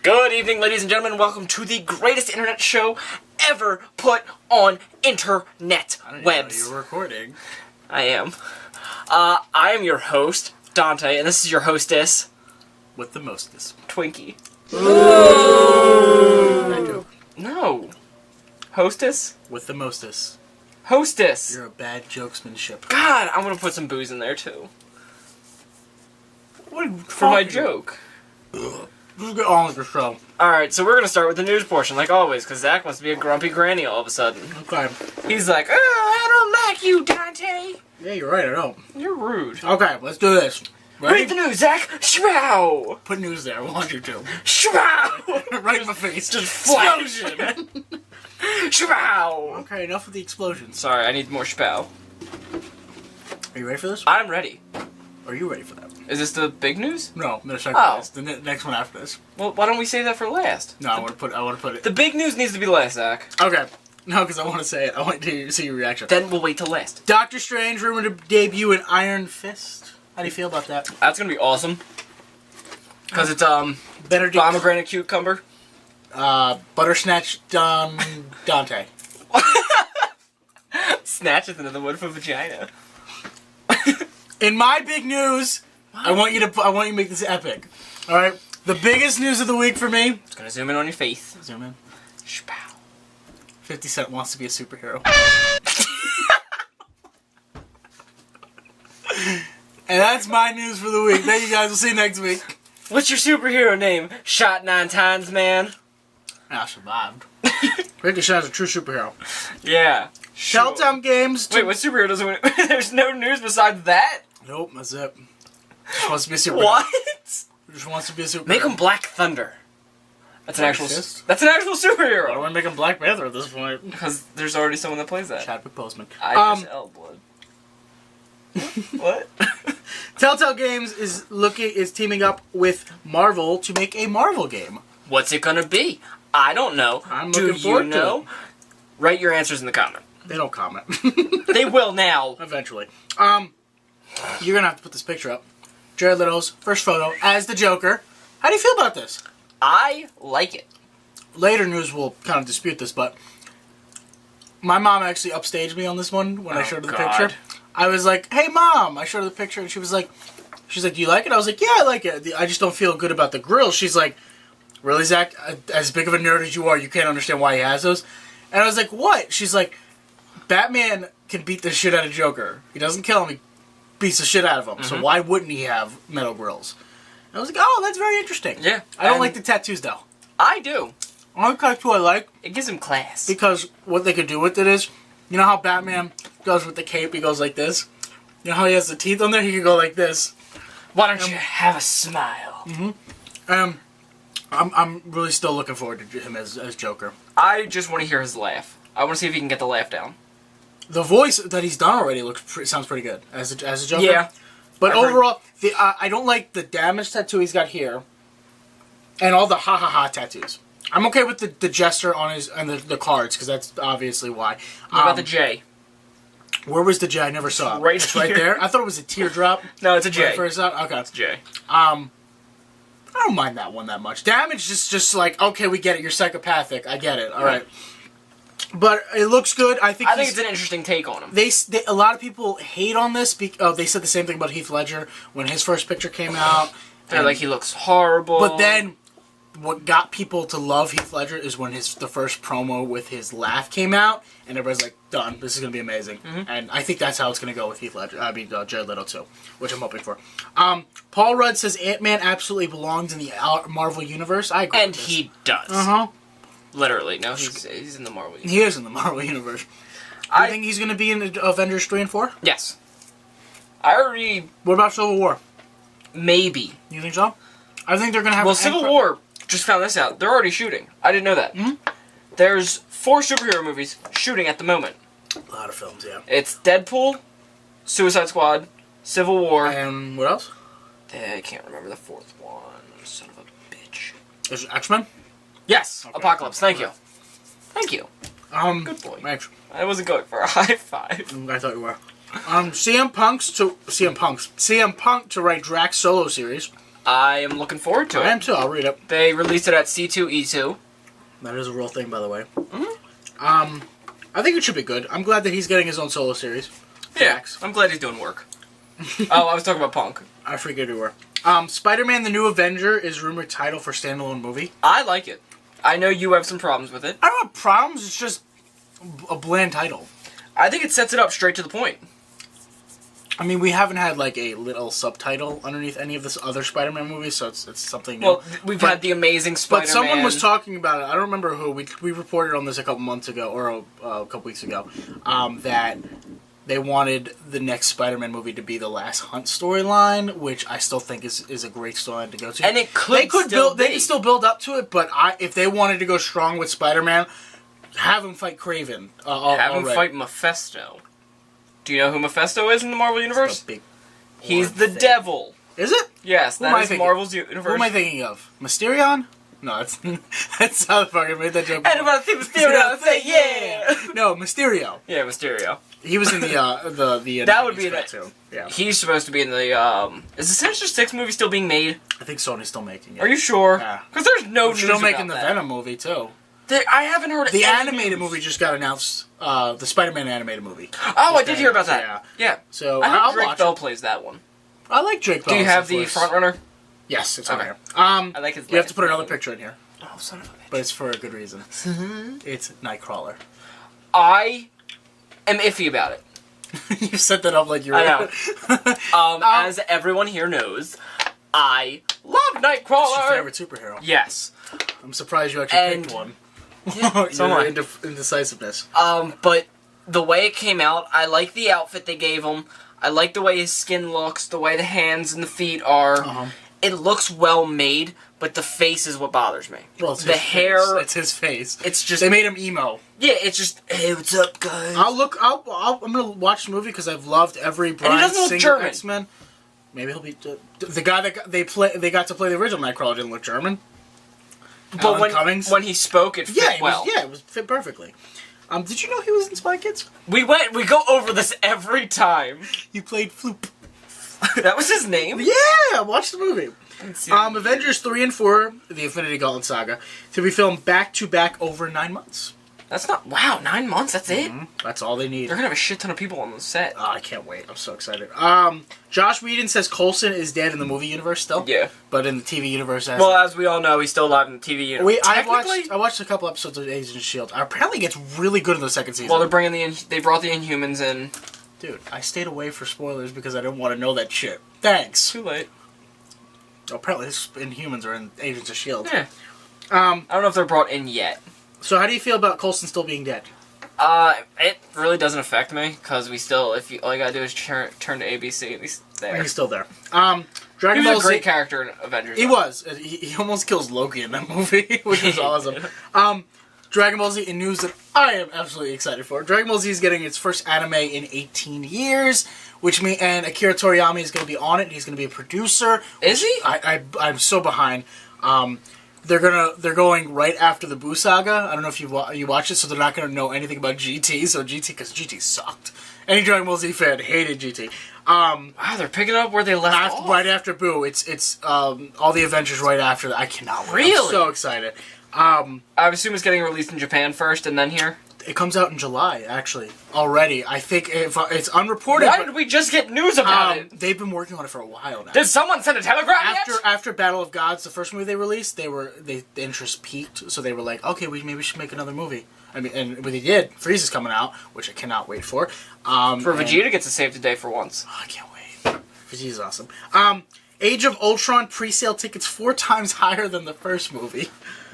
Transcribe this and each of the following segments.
Good evening, ladies and gentlemen. Welcome to the greatest internet show ever put on internet webs. You were recording. I am. I am your host, Dante, and this is your hostess, With the mostest. Twinkie. Ooh. No. Hostess? With the mostest. Hostess! You're a bad jokesmanship. God, I'm gonna put some booze in there, too. What For my joke. Let's get on with the show. Alright, so we're gonna start with the news portion, like always, because Zach wants to be a grumpy granny all of a sudden. Okay. He's like, oh, I don't like you, Dante! Yeah, you're right, I don't. You're rude. Okay, let's do this. Ready? Read the news, Zach! Shrow! Put news there, I want you to. Shrow! Right in my face. Just flash! Explosion! Shrow! Okay, enough of the explosions. Sorry, I need more spow. Are you ready for this? I'm ready. Are you ready for that? Is this the big news? No, I'm gonna check this. The next one after this. Well, why don't we save that for last? No, I want to put it. The big news needs to be last, Zach. Okay. No, because I want to say it. I want to see your reaction. Then we'll wait till last. Doctor Strange rumored to debut in Iron Fist. How do you feel about that? That's gonna be awesome. Because it's, Benedict pomegranate cucumber. Buttersnatch Dante. Snatch is another word for vagina. In my big news, I want you to make this epic. All right, the biggest news of the week for me. It's gonna zoom in on your face. Zoom in. Shpow. 50 Cent wants to be a superhero. And that's my news for the week. Thank you guys. We'll see you next week. What's your superhero name? Shot 9 times, man. I survived. 50 Cent is a true superhero. Yeah. Sure. Telltale Games. Wait, what superhero doesn't win? There's no news besides that? Nope, that's it. Just wants to be a superhero. What? Just wants to be a superhero. Make him Black Thunder. That's an Black actual. Fist? That's an actual I don't superhero. want to make him Black Panther at this point. Because there's already someone that plays that. Chadwick Boseman. Idris Elba. What? Telltale Games is teaming up with Marvel to make a Marvel game. What's it gonna be? I don't know. I'm Do looking you forward to know? it. Write your answers in the comment. They don't comment. They will now. Eventually. You're gonna have to put this picture up. Jared Leto's first photo as the Joker. How do you feel about this? I like it. Later news will kind of dispute this, but my mom actually upstaged me on this one when I showed her the picture. I was like, "Hey, Mom!" I showed her the picture, and she's like, "Do you like it?" I was like, "Yeah, I like it. I just don't feel good about the grill." She's like, "Really, Zach? As big of a nerd as you are, you can't understand why he has those?" And I was like, "What?" She's like, "Batman can beat the shit out of Joker. He doesn't kill him; he beats the shit out of him. So why wouldn't he have metal grills?" And I was like, "Oh, that's very interesting." Yeah. I don't like the tattoos though. I do. Only tattoo I like It gives him class. because what they could do with it is, you know how Batman goes with the cape? He goes like this. You know how he has the teeth on there? He could go like this. Why don't you have a smile? I'm really still looking forward to him as Joker. I just want to hear his laugh. I want to see if he can get the laugh down. The voice that he's done already sounds pretty good as a Joker. Yeah. But I've heard- overall, I don't like the damage tattoo he's got here, and all the ha ha ha tattoos. I'm okay with the gesture on his and the cards because that's obviously why. What about the J? Where was the J? I never saw it. Right It's right here. there. I thought it was a teardrop. No, it's a J. When I first saw it. Okay. It's a J. I don't mind that one that much. Damage is just like, okay, we get it. You're psychopathic. I get it. All right. But it looks good. I think it's an interesting take on him. A lot of people hate on this. They said the same thing about Heath Ledger when his first picture came out. They're like, he looks horrible. But then, what got people to love Heath Ledger is when the first promo with his laugh came out, and everybody's like, "Done. This is gonna be amazing." And I think that's how it's gonna go with Heath Ledger. Jared Leto too, which I'm hoping for. Paul Rudd says Ant-Man absolutely belongs in the Marvel universe. I agree. And with this. he does. Literally, no, he's in the Marvel universe. He is in the Marvel universe. I think he's gonna be in the Avengers 3 and 4. Yes. I already... What about Civil War? Maybe. You think so? I think they're gonna have. Well, Civil War, just found this out. They're already shooting. I didn't know that. There's 4 superhero movies shooting at the moment. A lot of films, yeah. It's Deadpool, Suicide Squad, Civil War. And what else? I can't remember the 4th one. Son of a bitch. Is it X-Men? Yes, Okay. Apocalypse. Thank you. Thank you. Good boy. Thanks. I wasn't going for a high five. I thought you were. CM Punk to write Drax solo series. I am looking forward to it. I am too. I'll read it. They released it at C2E2. That is a real thing, by the way. I think it should be good. I'm glad that he's getting his own solo series. Yeah, Facts. I'm glad he's doing work. Oh, I was talking about Punk. I forget you were. Spider-Man: The New Avenger is rumored title for standalone movie. I like it. I know you have some problems with it. I don't have problems. It's just a bland title. I think it sets it up straight to the point. I mean, we haven't had like a little subtitle underneath any of this other Spider-Man movies, so it's something new. Well, we've had the Amazing Spider-Man. But someone was talking about it. I don't remember who. We reported on this a couple months ago, or a couple weeks ago, that they wanted the next Spider-Man movie to be the Last Hunt storyline, which I still think is a great storyline to go to. And it could They can still build up to it, but if they wanted to go strong with Spider-Man, have him fight Kraven. Have him fight Mephisto. Do you know who Mephisto is in the Marvel Universe? He's the devil. Is it? Yes, that is Marvel's universe. Who am I thinking of? Mysterion? No, that's South Park. I made that joke. And about to see Mysterio, say yeah! No, Mysterio. Yeah, Mysterio. He was in the that would be that too. Yeah. He's supposed to be in the Is the Sinister Six movie still being made? I think Sony's still making it. Are you sure? Yeah. Because there's no news still making the about that. Venom movie too. I haven't heard the any animated news. movie just got announced. The Spider-Man animated movie. Oh, I did hear about that. Yeah. So I I'll hope Drake watch Bell it. plays that one. I like Drake Bell. Do you have the front runner? Yes, it's on Okay. here. I like his. You have to put another picture in here, Oh, son of a bitch. but it's for a good reason. It's Nightcrawler. I am iffy about it. You set that up like you're. I know. As everyone here knows, I love It's Nightcrawler. your favorite superhero. Yes. I'm surprised you actually And- picked one. Yeah, so am I. Your indecisiveness. But the way it came out, I like the outfit they gave him. I like the way his skin looks, the way the hands and the feet are. Uh-huh. It looks well made, but the face is what bothers me. Well, it's the his hair. Face. It's his face. It's just. They made him emo. Yeah, it's just. Hey, what's up, guys? I'm gonna watch the movie because I've loved every Bryan doesn't look Singer German. X-Men. Maybe he'll be the guy that they got to play the original Nightcrawler didn't look German. But Alan Cummings? when he spoke, it fit well. It was fit perfectly. Did you know he was in Spy Kids? We go over this every time. He played Floop. That was his name? Yeah, watch the movie. Avengers 3 and 4, the Infinity Gauntlet saga, to be filmed back to back over 9 months. That's not... Wow, 9 months, that's it? That's all they need. They're gonna have a shit ton of people on the set. Oh, I can't wait. I'm so excited. Josh Whedon says Coulson is dead in the movie universe still. Yeah. But in the TV universe... Well, as we all know, he's still alive in the TV universe. I watched a couple episodes of Agents of S.H.I.E.L.D. Apparently it gets really good in the second season. Well, they're bringing they brought the Inhumans in. Dude, I stayed away for spoilers because I didn't want to know that shit. Thanks. Too late. Oh, apparently Inhumans are in Agents of S.H.I.E.L.D. Yeah. I don't know if they're brought in yet. So how do you feel about Coulson still being dead? It really doesn't affect me, because we still, all you gotta do is turn to ABC, and he's there. He's still there. He Dragon was Ball a great Z. character in Avengers. He was. He almost kills Loki in that movie, which was awesome. Dragon Ball Z, in news that I am absolutely excited for. Dragon Ball Z is getting its first anime in 18 years, and Akira Toriyama is going to be on it. He's going to be a producer. Is he? I'm so behind. They're going right after the Buu saga. I don't know if you watch it, so they're not going to know anything about GT. So because GT sucked. Any Dragon Ball Z fan hated GT. Wow, they're picking up where they left off. Right after Buu, it's all the adventures right after that. I cannot wait. Really? I'm so excited. I assume it's getting released in Japan first, and then here? It comes out in July, actually, already. I think it's unreported. Why did we just get news about it? They've been working on it for a while now. Did someone send a telegram yet? After Battle of Gods, the first movie they released, the interest peaked, so they were like, okay, maybe we should make another movie. I mean, and what they did, Frieza's coming out, which I cannot wait for. Vegeta gets to save the day for once. Oh, I can't wait. Vegeta's awesome. Age of Ultron pre-sale tickets 4 times higher than the first movie.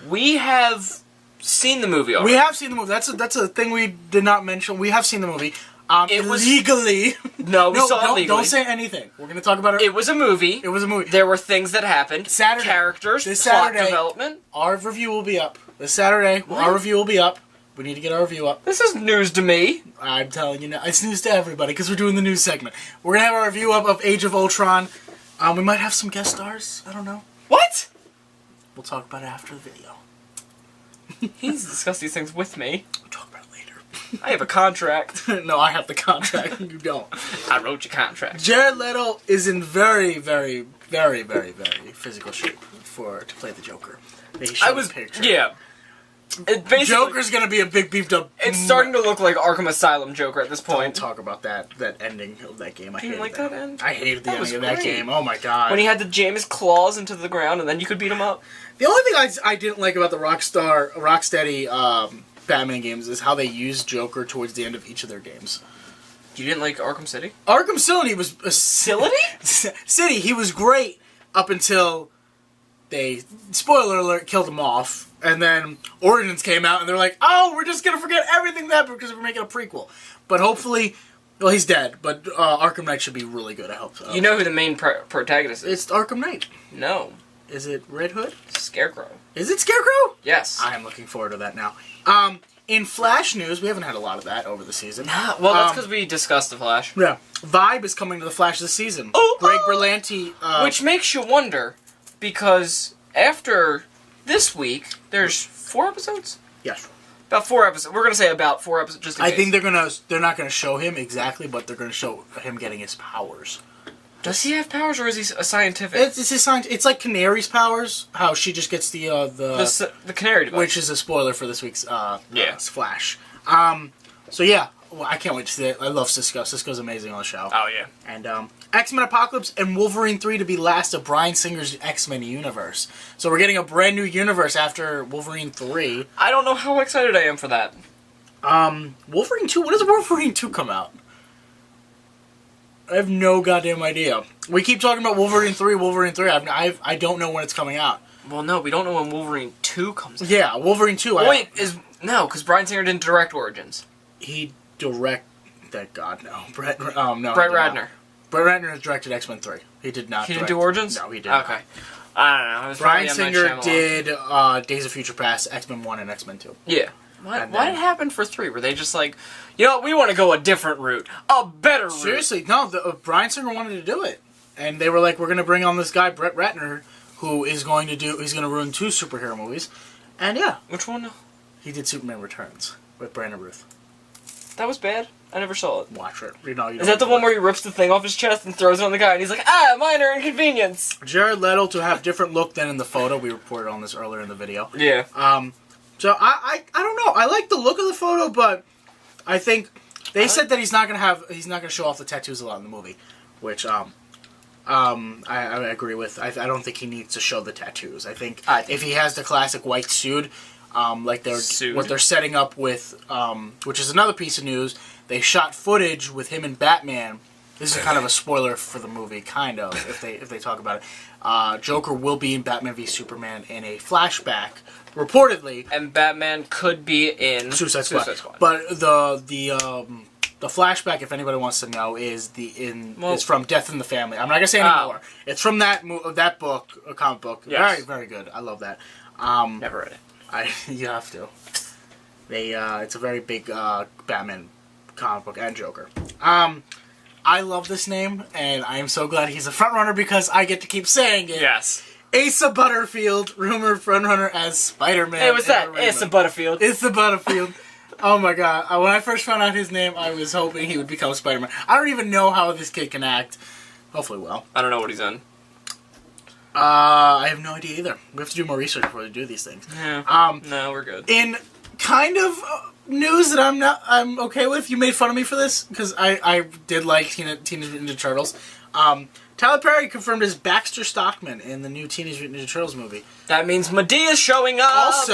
We have seen the movie already. We have seen the movie. That's a thing we did not mention. We have seen the movie. It was illegally. No, we saw it legally. Don't say anything. We're going to talk about it. It was a movie. It was a movie. There were things that happened. Saturday. Characters. This plot Saturday. development. Our review will be up. This Saturday, our review will be up. We need to get our review up. This is news to me. I'm telling you now. It's news to everybody because we're doing the news segment. We're going to have our review up of Age of Ultron. We might have some guest stars. I don't know. What? We'll talk about it after the video. He's discussed these things with me. We'll talk about it later. I have a contract. No, I have the contract. You don't. I wrote your contract. Jared Leto is in very, very, very, very, very physical shape to play the Joker. They showed a picture. Yeah. Joker's gonna be a big beefed up. It's starting to look like Arkham Asylum Joker at this point. Don't talk about that ending of that game. I hated like that end. I hated the ending of that game. Oh my god. When he had to jam his claws into the ground and then you could beat him up. The only thing I didn't like about the Rocksteady Batman games is how they used Joker towards the end of each of their games. You didn't like Arkham City? Arkham City was City. He was great up until they, spoiler alert, killed him off. And then Origins came out, and they're like, "Oh, we're just gonna forget everything that because we're making a prequel." But hopefully, well, he's dead. But Arkham Knight should be really good. I hope so. You know who the main protagonist is? It's Arkham Knight. No. Is it Red Hood? Scarecrow. Is it Scarecrow? Yes. I am looking forward to that now. In Flash news, we haven't had a lot of that over the season. Nah, well, that's because we discussed the Flash. Yeah. Vibe is coming to the Flash this season. Oh, Greg Berlanti. Which makes you wonder, because after this week, there's 4 episodes? Yes. About 4 episodes. We're going to say about 4 episodes just in case. I think they're not gonna show him exactly, but they're gonna show him getting his powers. Does he have powers, or is he a scientific? It's his It's like Canary's powers. How she just gets the canary device, which is a spoiler for this week's Flash. So yeah, well, I can't wait to see it. I love Cisco. Cisco's amazing on the show. Oh yeah. And X-Men Apocalypse and Wolverine 3 to be last of Bryan Singer's X-Men universe. So we're getting a brand new universe after Wolverine 3. I don't know how excited I am for that. Wolverine 2. When does Wolverine 2 come out? I have no goddamn idea. We keep talking about Wolverine 3, Wolverine 3. I don't know when it's coming out. Well, no, we don't know when Wolverine 2 comes out. Yeah, Wolverine 2. No, because Bryan Singer didn't direct Origins. He Thank God, no. Brett Ratner. Brett Ratner has directed X-Men 3. He did not. He didn't do Origins? No, he didn't. Okay. I don't know. Bryan Singer did Days of Future Past, X-Men 1, and X-Men 2. Yeah. What happened for 3? Were they just like, you know what, we want to go a different route. A better route. Seriously, no. Bryan Singer wanted to do it. And they were like, we're going to bring on this guy, Brett Ratner, who is going to ruin 2 superhero movies. And yeah. Which one? He did Superman Returns with Brandon Ruth. That was bad. I never saw it. Watch it. Is that the one where he rips the thing off his chest and throws it on the guy and he's like, minor inconvenience? Jared Leto to have different look than in the photo. We reported on this earlier in the video. Yeah. So I don't know. I like the look of the photo, but I think they said that he's not gonna show off the tattoos a lot in the movie, which I agree with. I don't think he needs to show the tattoos. I think if he has the classic white suit, what they're setting up with, which is another piece of news. They shot footage with him and Batman. This is kind of a spoiler for the movie, kind of, if they talk about it. Joker will be in Batman v Superman in a flashback, reportedly. And Batman could be in Suicide Squad. But the flashback, if anybody wants to know, is from Death in the Family. I'm not gonna say anymore. It's from that book, a comic book. Yes. Very, very good. I love that. Never read it. You have to. It's a very big Batman comic book and Joker. I love this name, and I am so glad he's a frontrunner because I get to keep saying it. Yes. Asa Butterfield, rumored frontrunner as Spider-Man. Hey, what's that? Asa Butterfield. Asa Butterfield. Oh my god. When I first found out his name, I was hoping he would become Spider-Man. I don't even know how this kid can act. Hopefully well. I don't know what he's in. I have no idea either. We have to do more research before we do these things. Yeah. No, we're good. In kind of news that I'm okay with, you made fun of me for this because I did like Teenage Mutant Ninja Turtles. Tyler Perry confirmed as Baxter Stockman in the new Teenage Mutant Ninja Turtles movie. That means Medea's showing up.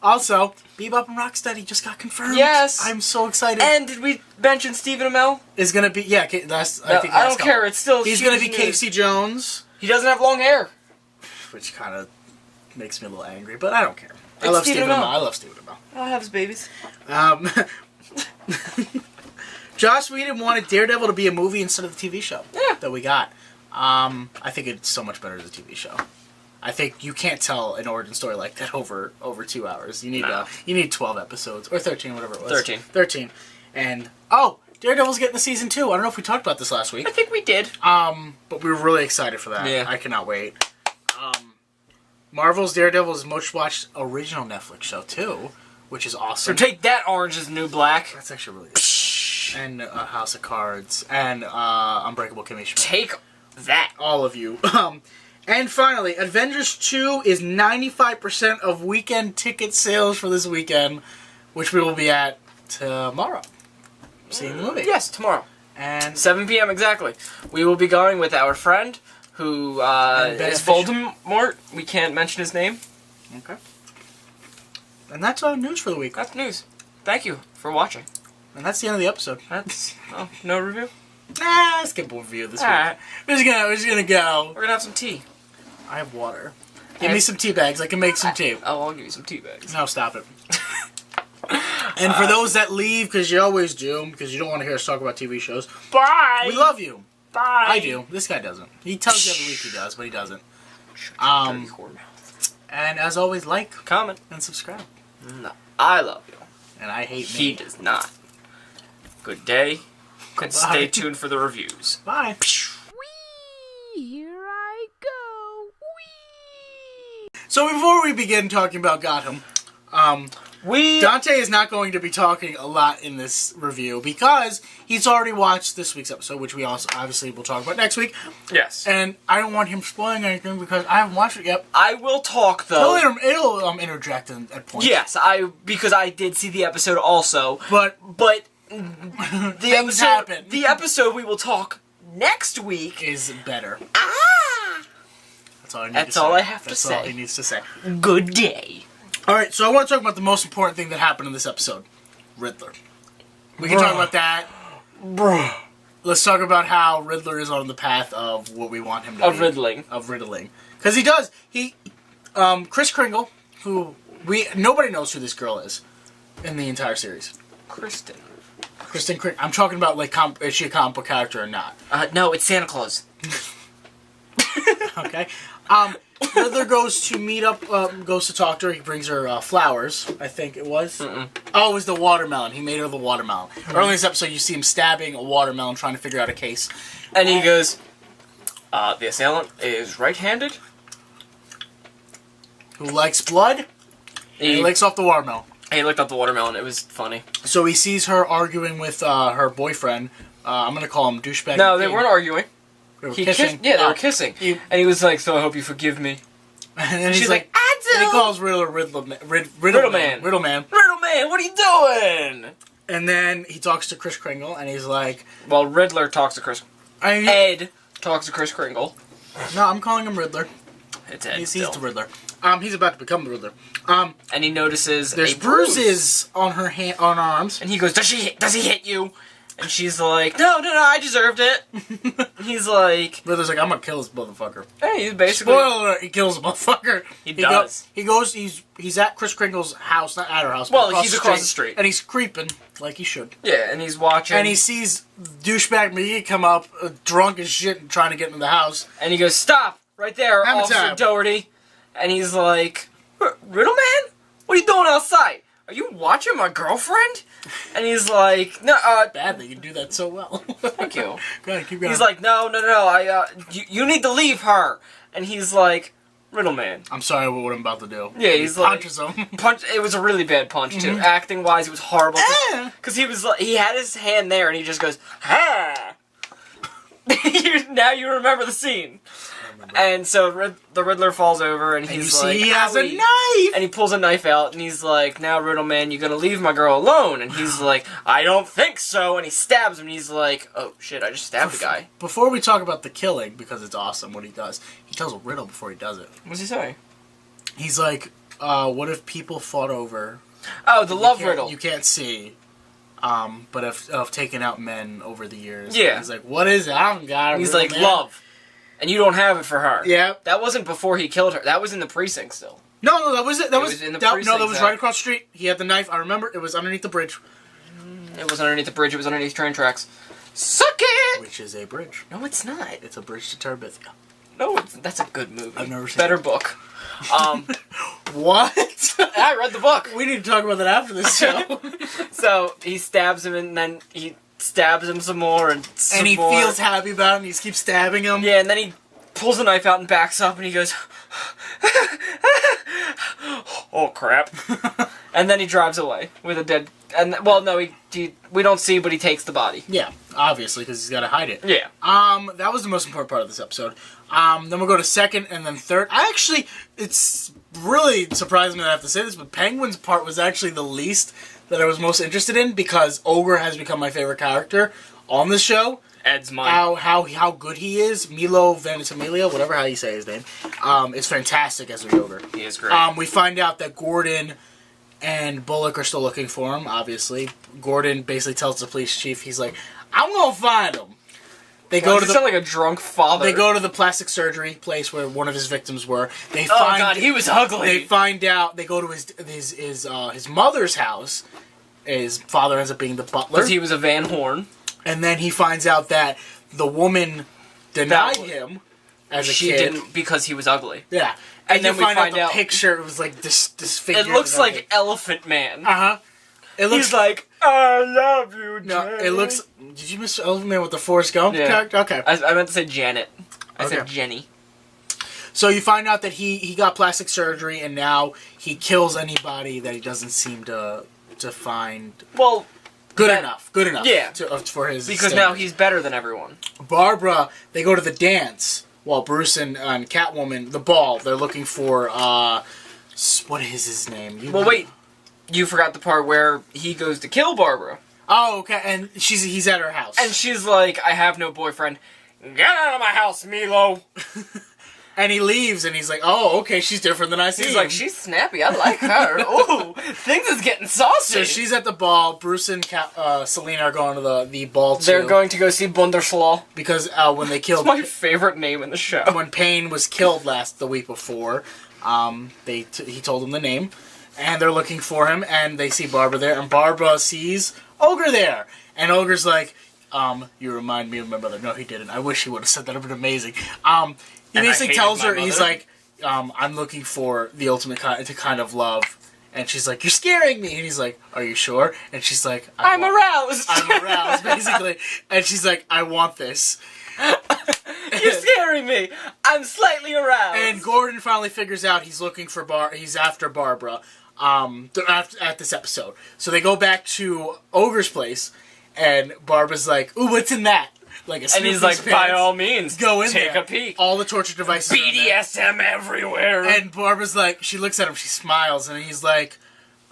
Also, Bebop and Rocksteady just got confirmed. Yes, I'm so excited. And did we mention Stephen Amell? Is gonna be I think I don't care. It's still he's gonna be Casey Jones. He doesn't have long hair, which kind of makes me a little angry, but I don't care. I love Stephen Amell. I love Stephen Amell. I'll have his babies. Joss Whedon wanted Daredevil to be a movie instead of the TV show that we got. I think it's so much better as a TV show. I think you can't tell an origin story like that over 2 hours. You need 12 episodes or 13, whatever it was. 13. And Daredevil's getting the season 2. I don't know if we talked about this last week. I think we did. But we were really excited for that. Yeah. I cannot wait. Marvel's Daredevil is most watched original Netflix show too, which is awesome. So take that, Orange is the New Black. That's actually really good. And House of Cards and Unbreakable Kimmy Schmidt. Take that. All of you. And finally, Avengers 2 is 95% of weekend ticket sales for this weekend, which we will be at tomorrow. Seeing the movie. Yes, tomorrow. And 7 p.m. exactly. We will be going with our friend who is Voldemort. We can't mention his name. Okay. And that's our news for the week. That's news. Thank you for watching. And that's the end of the episode. That's no review. Nah, skip a review this week. Alright. We're just gonna go. We're gonna have some tea. I have water. Give me some tea bags. I can make some tea. I'll give you some tea bags. No, stop it. And for those that leave, because you always do, because you don't want to hear us talk about TV shows. Bye. We love you. Bye. I do. This guy doesn't. He tells you every week he does, but he doesn't. And as always, like, comment, and subscribe. No, I love you. And I hate He me. does not. Good day. And stay tuned for the reviews. Bye. Whee! Here I go. Whee! So before we begin talking about Gotham, Dante is not going to be talking a lot in this review because he's already watched this week's episode, which we also obviously will talk about next week. Yes. And I don't want him spoiling anything because I haven't watched it yet. I will talk though. It'll interject at points. Yes, because I did see the episode also. But the episode we will talk next week is better. That's all I need That's to say. all I have to That's say. all he needs to say. Good day. Alright, so I want to talk about the most important thing that happened in this episode. Riddler. We can talk about that. Bruh. Let's talk about how Riddler is on the path of what we want him to be. Of riddling. Because he does. Kris Kringle, who nobody knows who this girl is in the entire series. Kristen Kringle. I'm talking about, like, is she a comic book character or not? No, it's Santa Claus. Okay. Riddler goes to talk to her. He brings her flowers, I think it was. Oh, it was the watermelon. He made her the watermelon. Early in this episode, you see him stabbing a watermelon, trying to figure out a case. And he goes, the assailant is right-handed. Who likes blood? He licks off the watermelon. He licked up the watermelon. It was funny. So he sees her arguing with her boyfriend. I'm going to call him douchebag. No, they weren't arguing. They were kissing. They were kissing. And he was like, so I hope you forgive me. And then she's like, I do. And he calls Riddler Riddleman. Riddleman, what are you doing? And then he talks to Kris Kringle, and he's like... Well, Riddler talks to Kris... Ed talks to Kris Kringle. No, I'm calling him Riddler. It's Ed He's the Riddler. He's about to become the Riddler. And he notices there's bruises on her arms. And he goes, does he hit you? And she's like, no, I deserved it. He's like... Riddler's like, I'm gonna kill this motherfucker. Hey, he's basically... Spoiler alert, he kills a motherfucker. He does. He's at Kris Kringle's house, not at her house. Well, he's across the street. And he's creeping, like he should. Yeah, and he's watching. And he sees douchebag McGee come up, drunk as shit, and trying to get into the house. And he goes, stop! Right there, Officer Doherty. And he's like, Riddleman? What are you doing outside? Are you watching my girlfriend? And he's like, no, bad that you do that so well. Thank you. Go ahead, keep going. He's like, no, you need to leave her. And he's like, Riddleman. I'm sorry what I'm about to do. Yeah, he's like... punches him. It was a really bad punch, too. Acting-wise, it was horrible. Because he was like, he had his hand there, and he just goes, ha! Now you remember the scene. And so the Riddler falls over, and he's like, he has a knife! And he pulls a knife out, and he's like, now, Riddleman, you gonna leave my girl alone? And he's like, I don't think so. And he stabs him, and he's like, oh, shit, I just stabbed the guy. Before we talk about the killing, because it's awesome what he does, he tells a riddle before he does it. What's he say? He's like, what if people fought over... Oh, the love riddle. You can't see... but have taken out men over the years. Yeah. And he's like, what is it? I don't got it. He's like, love. And you don't have it for her. Yeah. That wasn't before he killed her. That was in the precinct still. No, that was it. That was in the precinct. No, that was right across the street. He had the knife. I remember. It was underneath the bridge. It was underneath the bridge. It was underneath train tracks. Suck it! Which is a bridge. No, it's not. It's a bridge to Terabithia. No, that's a good movie. I've never seen Better it. book. What? I read the book. We need to talk about that after this show. So he stabs him, and then he stabs him some more, and he feels happy about it, and he keeps stabbing him. Yeah, and then he pulls the knife out and backs up, and he goes, oh crap. And then he drives away with a dead... And well, no, we don't see, but he takes the body. Yeah, obviously, because he's got to hide it. Yeah. That was the most important part of this episode. Then we'll go to second and then third. It's really surprising that I have to say this, but Penguin's part was actually the least that I was most interested in, because Ogre has become my favorite character on the show. Ed's mine. How good he is. Milo Ventimiglia, whatever how you say his name, is fantastic as a Ogre. He is great. We find out that Gordon and Bullock are still looking for him, obviously. Gordon basically tells the police chief, he's like, I'm gonna find him. They go to sound like a drunk father. They go to the plastic surgery place where one of his victims were. God, he was ugly. They find out. They go to his mother's house. His father ends up being the butler. Because he was a Van Horn. And then he finds out that the woman denied him as a kid. She didn't because he was ugly. Yeah. And then we find out the picture. It was like disfigured. It looks like Elephant Man. He's like, I love you, Janet. No, it looks... Did you miss Elephant Man with the Forrest Gump character? Okay. I meant to say Janet. I said Jenny. So you find out that he got plastic surgery, and now he kills anybody that he doesn't seem to find... Well... Good enough. Yeah. For his because standards. now he's better than everyone. Barbara, they go to the dance, while Bruce and Catwoman, the ball, they're looking for, what is his name? Wait. You forgot the part where he goes to kill Barbara. Oh, okay, and he's at her house. And she's like, I have no boyfriend. Get out of my house, Milo! And he leaves, and he's like, oh, okay, she's different than I see. He's like, she's snappy, I like her. Ooh, things is getting saucy. So she's at the ball, Bruce and Selena are going to the ball too. They're going to go see Bunderslaw. Because when they killed... It's my favorite name in the show. When Payne was killed the week before, he told them the name. And they're looking for him, and they see Barbara there, and Barbara sees Ogre there. And Ogre's like, you remind me of my mother. No, he didn't. I wish he would have said that. It would have been amazing. He basically tells her, he's like, I'm looking for the ultimate kind of love. And she's like, you're scaring me. And he's like, are you sure? And she's like, I'm aroused. I'm aroused, basically. And she's like, I want this. You're scaring me. I'm slightly aroused. And Gordon finally figures out he's looking for he's after Barbara. At this episode. So they go back to Ogre's place, and Barbara's like, ooh, what's in that? Like a and he's like, by all means, go in take there. a peek. All the torture devices BDSM everywhere. And Barbara's like, she looks at him, she smiles, and he's like,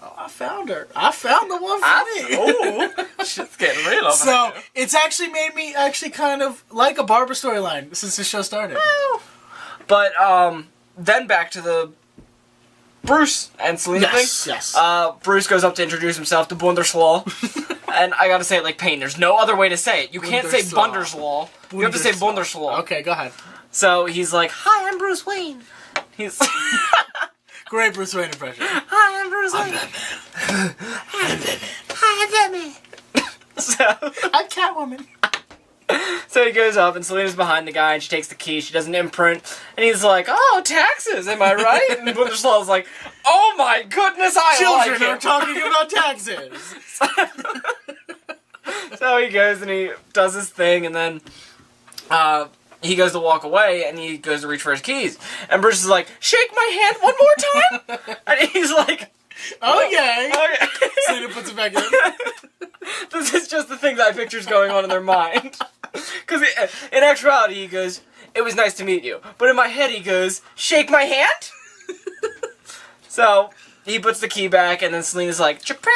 oh, I found her. I found the one for me. Oh, shit's getting real over So, it's actually made me kind of like a Barbara storyline since the show started. Well, but, then back to the Bruce and Selena thing. Yes. Bruce goes up to introduce himself to Bunderslaw. And I gotta say it like Payne. There's no other way to say it. You can't say Bunderslaw. You have to say Bunderslaw. Okay, go ahead. So he's like, hi, I'm Bruce Wayne. He's... Great Bruce Wayne impression. Hi, I'm Bruce Wayne. I'm Batman. Hi, I'm Batman. So... I'm Catwoman. So he goes up, and Selena's behind the guy, and she takes the key, she does an imprint, and he's like, oh, taxes, am I right? And Bunderslaw's like, oh my goodness, Children like are talking about taxes! So he goes, and he does his thing, and then, he goes to walk away, and he goes to reach for his keys. And Bruce is like, shake my hand one more time? And he's like, okay. Okay. Selena puts it back in. This is just the thing that I picture's going on in their mind. Because in actuality, he goes, it was nice to meet you. But in my head, he goes, shake my hand? So, he puts the key back, and then Selena's like, chapow!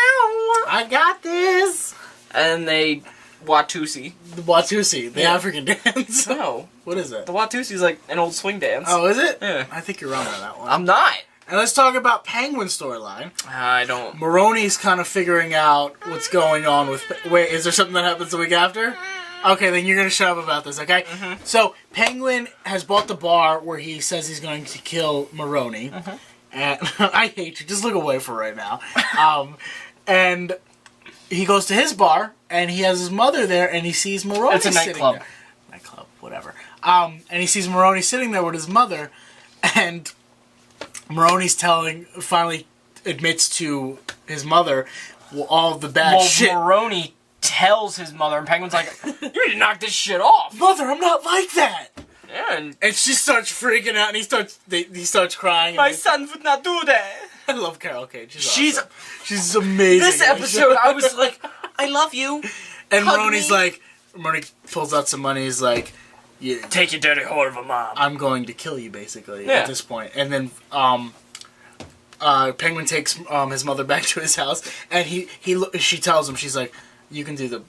I got this! And they Watusi. The Watusi, the African dance. No. What is it? The Watusi's like an old swing dance. Oh, is it? Yeah. I think you're wrong on that one. I'm not. And let's talk about Penguin's storyline. I don't. Maroni's kind of figuring out what's going on with... Wait, is there something that happens the week after? Okay, then you're going to shut up about this, okay? Mm-hmm. So, Penguin has bought the bar where he says he's going to kill Maroni. Mm-hmm. And I hate you. Just look away for right now. And he goes to his bar, and he has his mother there, and he sees Maroni It's a sitting nightclub. there. Nightclub, whatever. And he sees Maroni sitting there with his mother, and Maroni's finally admits to his mother all the bad shit. Maroni tells his mother, and Penguin's like, you need to knock this shit off. Mother, I'm not like that. Yeah, And she starts freaking out, and he starts crying. My son would not do that. I love Carol Kane. She's awesome. She's amazing. This episode, I was like, I love you. And Hug Maroni's me. like, Maroni pulls out some money. He's like, yeah, Take your dirty whore of a mom. I'm going to kill you, basically, Yeah. at this point. And then Penguin takes his mother back to his house, and she tells him, she's like, you can do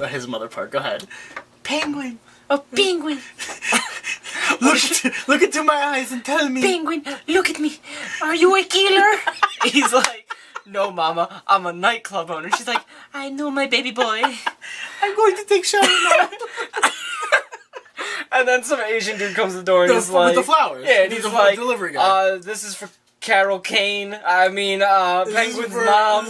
his mother part. Go ahead. Penguin. A penguin. Look into my eyes and tell me. Penguin, look at me. Are you a killer? He's like, no, Mama, I'm a nightclub owner. She's like, I know, my baby boy. I'm going to take shower now. And then some Asian dude comes to the door and he's like... With the flowers. Yeah, and he's like, delivery guy. this is for Carol Kane. I mean, Penguin's mom.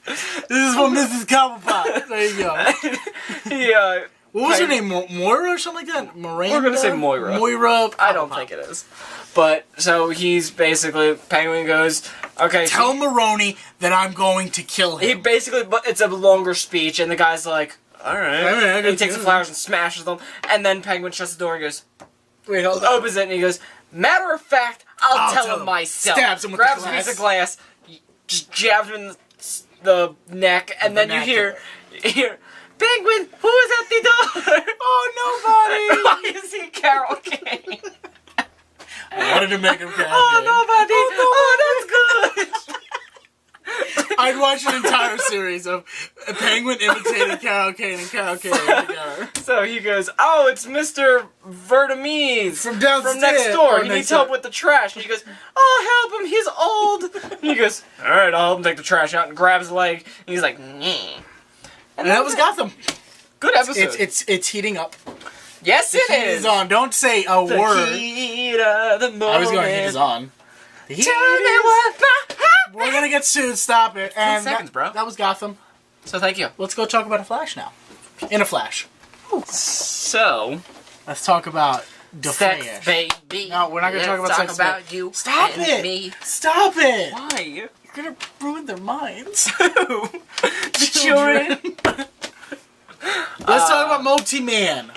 This is for Mrs. Cobblepot. There you go. Yeah. What was her name? Moira or something like that? Miranda? We're gonna say Moira. Moira. I don't think it is. But, so he's basically, Penguin goes, okay. Tell Maroni that I'm going to kill him. He basically, but it's a longer speech, and the guy's like, alright. And he takes the flowers and smashes them, and then Penguin shuts the door and goes, Wait, hold on. opens it, and he goes, matter of fact, I'll tell him myself. Stabs him with Grabs the a piece glass. of glass, just jabs him in the neck, and then you hear, Penguin, who is at the door? Oh, nobody. Why is he Carol Kane? I wanted to make him cry. Nobody. Oh, that's good. I'd watch an entire series of Penguin imitating Carol Kane and Carol Kane together. So he goes, oh, it's Mr. Vertamese From downstairs. from next door. Or He next needs help door. with the trash. And he goes, oh, help him, he's old. And he goes, alright, I'll help him take the trash out, and grabs his leg. And he's like, nyeh. And that was Gotham. Good episode. It's heating up. Yes, it Heat is. on. Don't say a The word. heat of the moment. I was going heat is on. The heat Tell me is- what happened. We're gonna get sued. Stop it. And 10 seconds, bro. That was Gotham. So thank you. Let's go talk about a Flash now. In a Flash. So, Let's talk about sex, Flash. baby. No, we're not gonna talk about Let's sex, talk about you. Stop and it! Me. Stop it! Why? You're gonna ruin their minds. The children. Let's talk about Multi-Man.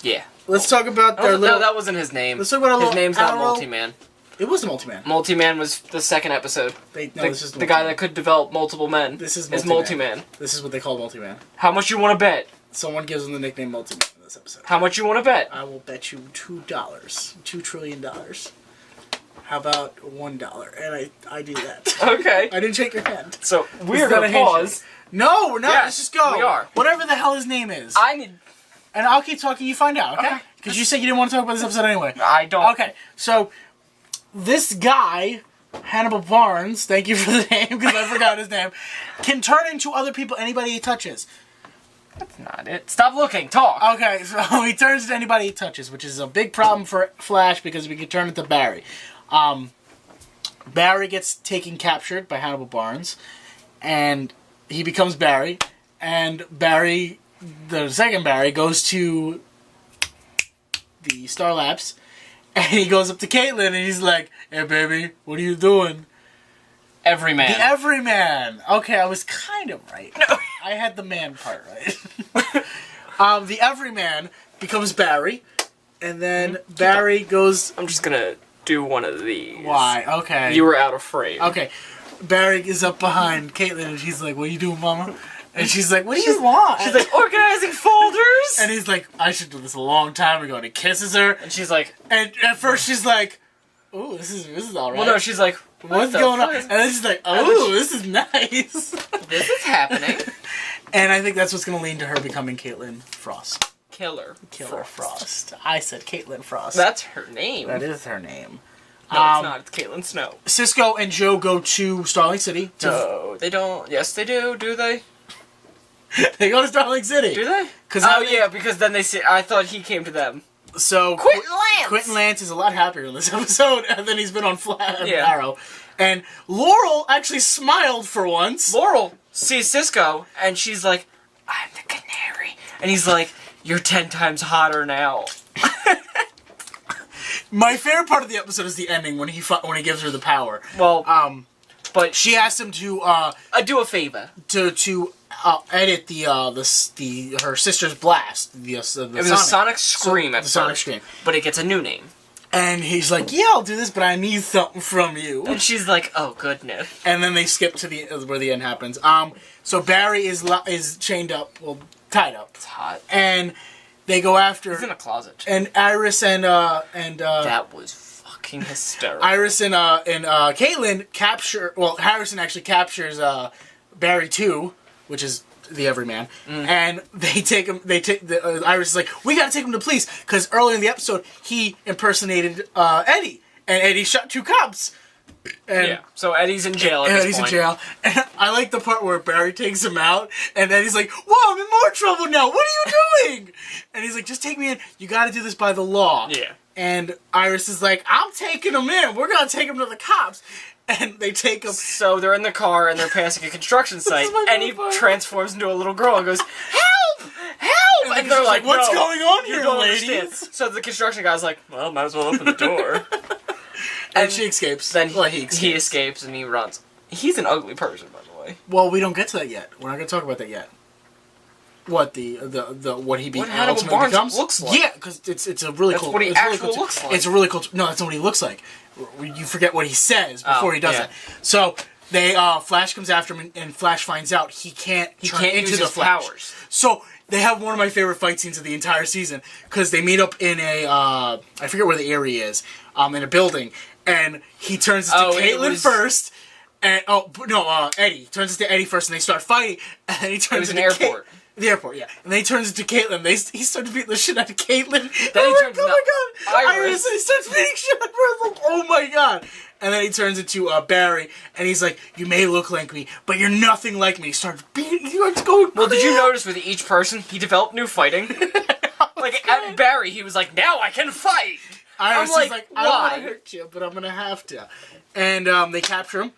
Yeah. Let's talk about their No, little... that wasn't his name. Let's talk about a His little name's not arrow. Multi-Man. It was the Multi-Man. Multi-Man was the second episode. This is The guy that could develop multiple men. This is Multi-Man. This is what they call Multi-Man. How much you want to bet? Someone gives him the nickname Multi-Man in this episode. How much you want to bet? I will bet you $2. $2 trillion. How about $1? And I do that. Okay. I didn't shake your hand. So we're This is not gonna a handshake. pause. No, we're not. Yes, Let's just go. we are. Whatever the hell his name is. I need. And I'll keep talking, you find out, okay? Okay. Because you said you didn't want to talk about this episode anyway. I don't. Okay, so this guy, Hannibal Barnes, thank you for the name because I forgot his name, can turn into other people, anybody he touches. That's not it. Stop looking. Talk. Okay, so he turns into anybody he touches, which is a big problem for Flash because we can turn into Barry. Barry gets captured by Hannibal Barnes, and he becomes Barry, and Barry, the second Barry, goes to the Star Labs, and he goes up to Caitlin, and he's like, hey baby, what are you doing? Everyman. The Everyman! Okay, I was kind of right. No. I had the man part right. The Everyman becomes Barry, and then Barry goes... I'm just gonna do one of these. Why? Okay. You were out of frame. Okay. Barry is up behind Caitlin, and she's like, what are you doing, mama? And she's like, what do you want? She's like, organizing folders! And he's like, I should do this a long time ago. And he kisses her. And she's like, And at first she's like, ooh, this is all right. well, no, she's like, what's the going on? fuck is- And then she's like, oh, this is nice. This is happening. And I think that's what's going to lead to her becoming Caitlin Frost. Killer Frost. I said Caitlin Frost. That's her name. That is her name. No, it's not. It's Caitlin Snow. Cisco and Joe go to Starling City. No, they don't. Yes, they do. Do they? They go to Starling City. Do they? Cause Oh, yeah, because then they say, I thought he came to them. So Quentin Lance! Quentin Lance is a lot happier in this episode than he's been on Yeah. Arrow. And Laurel actually smiled for once. Laurel sees Cisco, and she's like, I'm the canary. And he's like, you're 10 times hotter now. My favorite part of the episode is the ending when he gives her the power. Well, but She asked him to do a favor. to edit her sister's blast. It It was a Sonic Scream the at Sonic first, Scream. but it gets a new name. And he's like, yeah, I'll do this, but I need something from you. And she's like, oh, goodness. And then they skip to where the end happens. So Barry is chained up, well, tied up. It's hot. And they go after... He's in a closet. And Iris and that was fucking hysterical. Iris and Caitlin capture... Well, Harrison actually captures Barry too, which is the everyman. And they take him... Iris is like, we gotta take him to police, because earlier in the episode, he impersonated Eddie. And Eddie shot 2 cops. And so Eddie's in jail at this point. in jail. And I like the part where Barry takes him out, and then he's like, whoa, I'm in more trouble now. What are you doing? And he's like, just take me in. You gotta do this by the law. Yeah. And Iris is like, I'm taking him in. We're gonna take him to the cops. And they take him. So they're in the car, and they're passing a construction site, and he transforms into a little girl and goes, help! Help! And they're like, what's no, going on you here, don't ladies? understand. So the construction guy's like, well, might as well open the door. And she escapes. Then he escapes and he runs. He's an ugly person, by the way. Well, we don't get to that yet. We're not going to talk about that yet. What what he ultimately becomes looks like. Yeah, because it's a really cool. What he it's actually really cool, looks like. It's a really cool. No, that's not what he looks like. You forget what he says before he does yeah. it. So they Flash comes after him, and Flash finds out he can't turn into use the his Flash. powers. So they have one of my favorite fight scenes of the entire season, because they meet up in a I forget where the area is, in a building, and he turns into Caitlyn first. And Eddie turns into Eddie first, and they start fighting. And then he turns into airport. The airport, yeah. And then he turns into Caitlyn. He starts beating the shit out of Caitlyn. Then he turns into oh my god! Iris. And he starts beating shit out of her. I was like, oh my god! And then he turns into Barry, and he's like, you may look like me, but you're nothing like me. He starts beating. He starts going. Well, did you notice with each person he developed new fighting? Like at Barry, he was like, now I can fight. Iris I'm is like, why? I don't want to hurt you, but I'm gonna have to. And they capture him,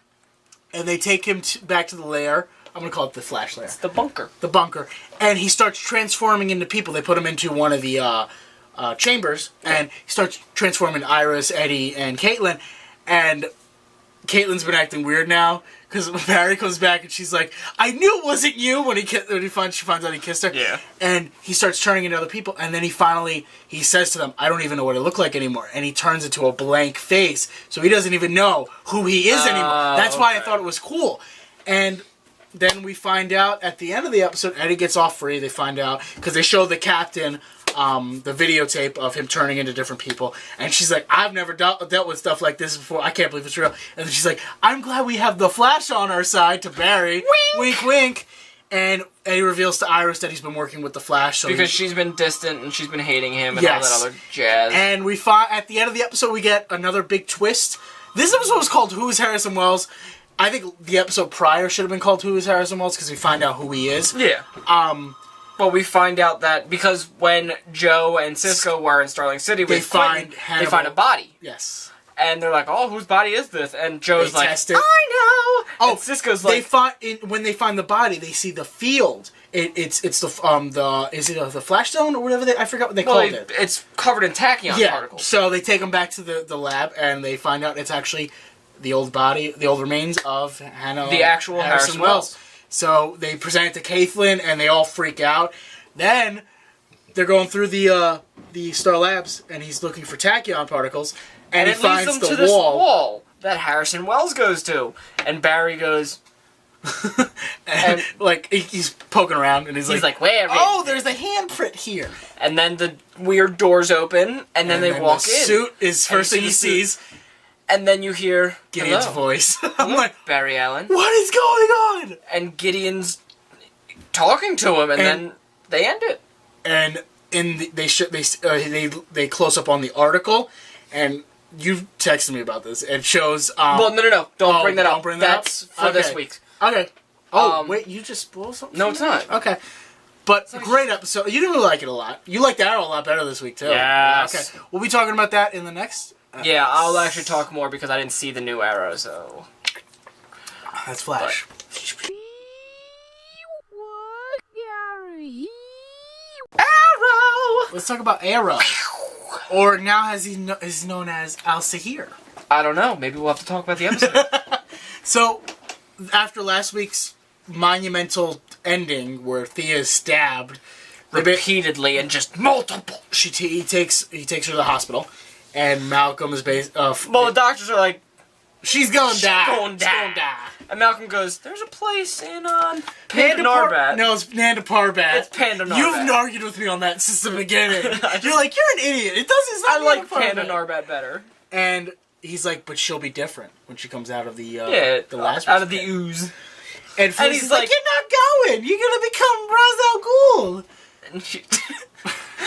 and they take him back to the lair. I'm going to call it the Flash lair. It's the bunker. The bunker. And he starts transforming into people. They put him into one of the chambers, and he starts transforming Iris, Eddie, and Caitlyn. And Caitlyn's been acting weird now, because Barry comes back, and she's like, I knew it wasn't you, when she finds out he kissed her. Yeah. And he starts turning into other people, and then he says to them, I don't even know what I look like anymore. And he turns into a blank face, so he doesn't even know who he is anymore. That's why I thought it was cool. And then we find out at the end of the episode, Eddie gets off free. They find out because they show the captain the videotape of him turning into different people, and she's like, "I've never dealt with stuff like this before. I can't believe it's real." And then she's like, "I'm glad we have the Flash on our side." To Barry, wink, wink, wink. And Eddie reveals to Iris that he's been working with the Flash, because she's been distant and she's been hating him and all that other jazz. And we find at the end of the episode we get another big twist. This episode was called "Who is Harrison Wells?" I think the episode prior should have been called "Who is Harrison Wells?" because we find out who he is. Yeah. Well, we find out that because when Joe and Cisco were in Starling City with Quentin, they find a body. Yes. And they're like, "Oh, whose body is this?" And Joe's like, test it. "I know." Oh, and Cisco's like, when they find the body, they see the field. It's the is it the Flash Zone or whatever I forgot what they called it. It's covered in tachyon particles. So they take him back to the lab, and they find out it's actually the old remains of Hannah. The actual Harrison Wells. So they present it to Caitlyn, and they all freak out. Then they're going through the Star Labs, and he's looking for tachyon particles, and he finds leads them to the this wall wall that Harrison Wells goes to, and Barry goes, and like he's poking around, and he's like, "Where? Oh, there's a handprint here." And then the weird doors open, and then they walk in. The suit is first thing he sees. And then you hear Gideon's voice. I'm like, Barry Allen. What is going on? And Gideon's talking to him, and then they end it. And they close up on the article, and you texted me about this. It shows. Well, no, don't bring that up. That's for this week. Okay. Oh, wait, you just spoiled something? No, it's not. Okay. But great episode. You didn't really like it a lot. You liked Arrow a lot better this week too. Yes. Okay. We'll be talking about that in the next. Yeah, I'll actually talk more because I didn't see the new Arrow, so... That's Flash. Arrow! Let's talk about Arrow. Or now as is known as Al Sahir. I don't know. Maybe we'll have to talk about the episode. So, after last week's monumental ending where Thea is stabbed... Repeatedly and just multiple. He takes her to the hospital. and Malcolm is well, the doctors are like, she's gonna die. She's gonna die. And Malcolm goes, there's a place in Panda Narbat. No, it's Nanda Parbat. It's Panda Narbat. You've argued with me on that since the beginning. You're like, you're an idiot. It's not I like Panda Panda Narbat better. And he's like, but she'll be different when she comes out of the last out of the ooze. And he's like, you're not going. You're gonna become Ra's al Ghul. And she, you're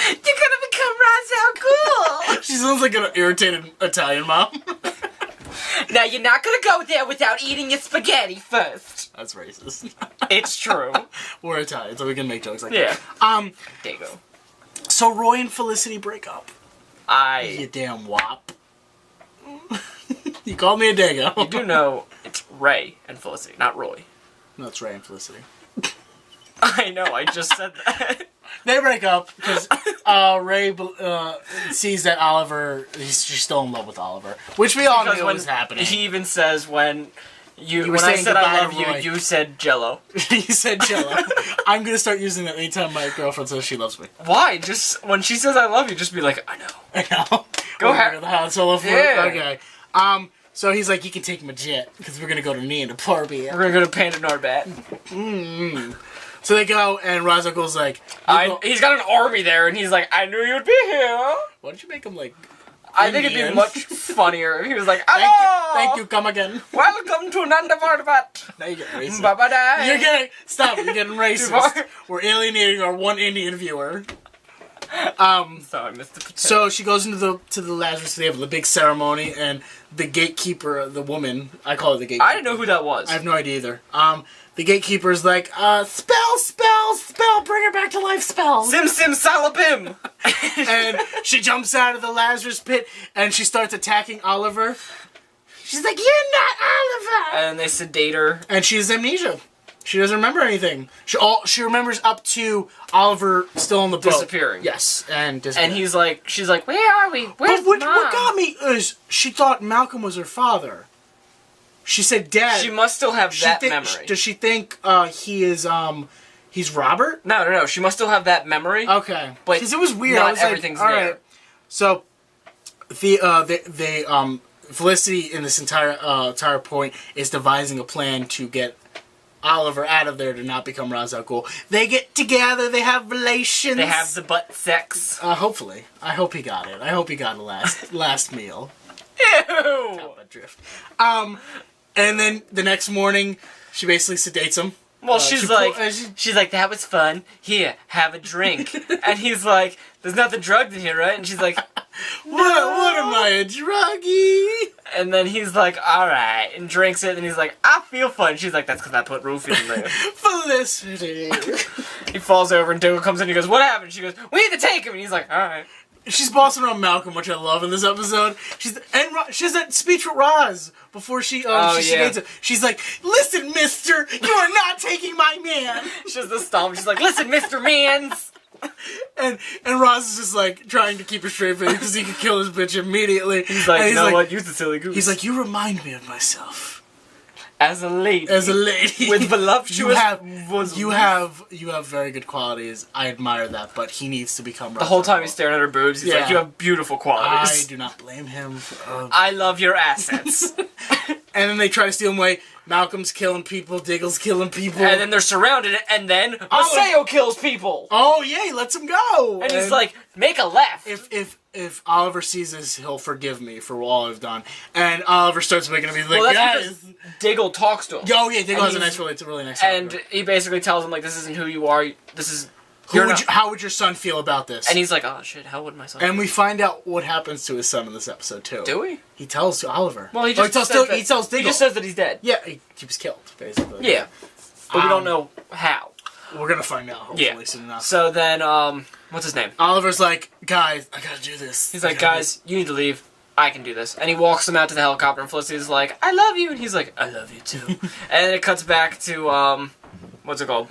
gonna become Ra's al Ghul. She sounds like an irritated Italian mom. Now you're not gonna go there without eating your spaghetti first. That's racist. It's true. We're Italian, so we can make jokes like that. There you go. So Roy and Felicity break up. You damn wop. You called me a dago. You do know it's Ray and Felicity, not Roy. No, it's Ray and Felicity. I know, I just said that. They break up because Ray sees that she's still in love with Oliver, which we all knew was happening. He even says when when I said I love Roy. you said Jello. You said Jello. I'm gonna start using that anytime my girlfriend says she loves me. Why? Just when she says I love you, just be like, I know. I know. Go ahead. The Han Solo for yeah. Okay. So he's like, you can take my jet because we're gonna go to Nanda Parbat. We're gonna go to Panda Narbat. So they go, and Ra's al Ghul's like, he's got an army there, and he's like, I knew you'd be here. Why don't you make him like? I think it'd be much funnier if he was like, Thank you, come again. Welcome to Nanda Parbat. Now you get racist. Bye-bye. You're getting racist. We're alienating our one Indian viewer. Sorry, Mr. Potato. So she goes into the Lazarus. They have the big ceremony, and the gatekeeper, the woman, I call her the gatekeeper. I didn't know who that was. I have no idea either. The gatekeeper's like, spell, bring her back to life, spell. Sim salabim. And she jumps out of the Lazarus pit, and she starts attacking Oliver. She's like, you're not Oliver! And they sedate her. And she has amnesia. She doesn't remember anything. She remembers up to Oliver still on the boat. Disappearing. Yes, and disappearing. And she's like, where are we? Where's Mom? What got me is she thought Malcolm was her father. She said dad. She must still have that memory. Does she think he is, he's Robert? No. She must still have that memory. Okay. But because it was weird. Not I was everything's like, there. all right. So, Felicity in this entire point is devising a plan to get Oliver out of there to not become Ra's al Ghul. They get together. They have relations. They have the butt sex. Hopefully. I hope he got it. I hope he got a last meal. Ew. Drift. And then the next morning, she basically sedates him. Well, she's like, that was fun. Here, have a drink. And he's like, there's nothing drugged in here, right? And she's like, no. What am I, a druggie? And then he's like, all right, and drinks it. And he's like, I feel fun. She's like, that's because I put roofie in there. Felicity. He falls over, and Diggle comes in. And he goes, what happened? She goes, we need to take him. And he's like, all right. She's bossing around Malcolm, which I love in this episode. She has that speech with Roz before she sedates him. She's like, listen, mister, you are not taking my man. She does the stomp. She's like, listen, Mr. Mans. And Roz is just like trying to keep a straight face because he could kill his bitch immediately. He's like, you know what? Use the silly goose. He's like, you remind me of myself. As a lady. With voluptuous you have very good qualities. I admire that, but he needs to become The whole time he's staring at her boobs, he's like, you have beautiful qualities. I do not blame him. I love your assets. And then they try to steal him away. Malcolm's killing people, Diggle's killing people. And then they're surrounded, and then Maseo kills people. Oh, yeah, he lets him go. And he's like, make a left. If Oliver sees this, he'll forgive me for all I've done. And Oliver starts making him, he's like, guys. Diggle talks to him. Oh, yeah, Diggle has a really nice And he basically tells him, like, this isn't who you are. This is... How would your son feel about this? And he's like, oh, shit, how would my son And we find out what happens to his son in this episode, too. Do we? He tells to Oliver. Well, he tells Diggle. He just says that he's dead. Yeah, he was killed, basically. Yeah. But we don't know how. We're gonna find out, hopefully, soon enough. So then, what's his name? Oliver's like, guys, I gotta do this. He's like, guys, you need to leave. I can do this. And he walks them out to the helicopter, and Felicity's like, I love you. And he's like, I love you too. And then it cuts back to, what's it called?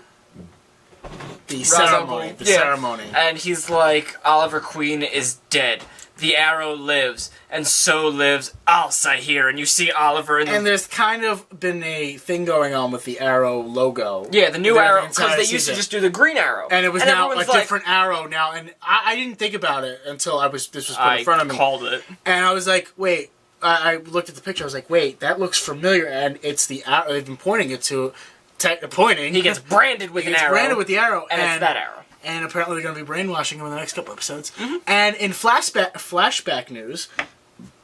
The Ra's al ceremony. Ghul. The Yeah. ceremony. And he's like, Oliver Queen is dead. The arrow lives, and so lives Alsair. And you see Oliver in the... And there's kind of been a thing going on with the Arrow logo. Yeah, the new During arrow, the because entire they used to season. just do the green arrow. And it was now a everyone's like, different arrow now, and I didn't think about it until this was put in front of me. I called it. And I was like, wait, I looked at the picture, I was like, wait, that looks familiar, and it's the arrow, they've been pointing it to, pointing. He gets branded with an arrow. branded with the arrow. and it's that arrow. And apparently they're going to be brainwashing him in the next couple episodes. Mm-hmm. And in flashback news,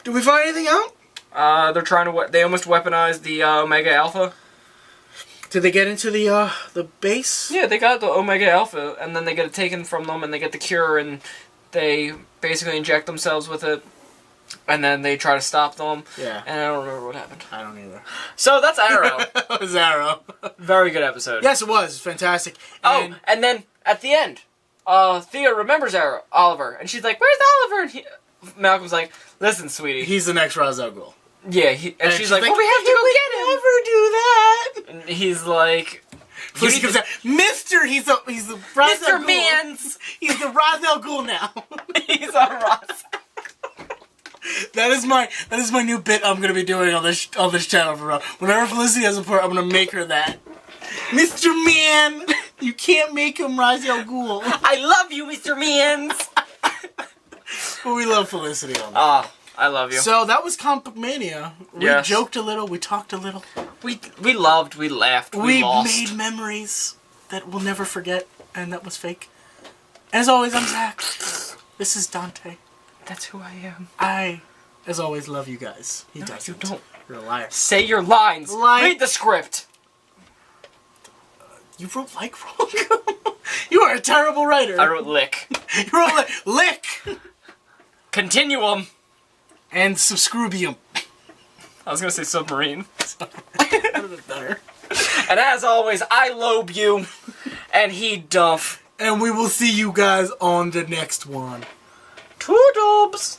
did we find anything out? They're trying to... They almost weaponized the Omega Alpha. Did they get into the base? Yeah, they got the Omega Alpha, and then they get it taken from them, and they get the cure, and they basically inject themselves with it, and then they try to stop them. Yeah. And I don't remember what happened. I don't either. So that's Arrow. That was Arrow. Very good episode. Yes, it was. Fantastic. Oh, and then at the end, Thea remembers Oliver, and she's like, "Where's Oliver?" And Malcolm's like, "Listen, sweetie." He's the next Ra's al Ghul. Yeah, and she's like, "Well, we have to go get him." Never do that. And he's like, Felicity comes out, Mister, he's the Ra's al "Mr. Ghul. Mans, He's the Ra's al Ghul now. he's a Ross." That is my new bit I'm gonna be doing on this channel for whenever Felicity has a part, I'm gonna make her that. Mr. Man, you can't make him Ra's al Ghul. I love you, Mr. Mans. But we love Felicity on that. Ah, I love you. So that was Comic Mania. We Yes. joked a little, we talked a little. We loved, we laughed, we lost. made memories that we'll never forget, and that was fake. As always, I'm Zach. This is Dante. That's who I am. I, as always, love you guys. He No, doesn't. you don't. You're a liar. Say your lines. Read the script. You wrote like wrong. You are a terrible writer. I wrote lick. You wrote like lick Continuum. and subscribium. I was gonna say submarine. That would have been better. And as always, I lobe you, and he duff. And we will see you guys on the next one. Toodles.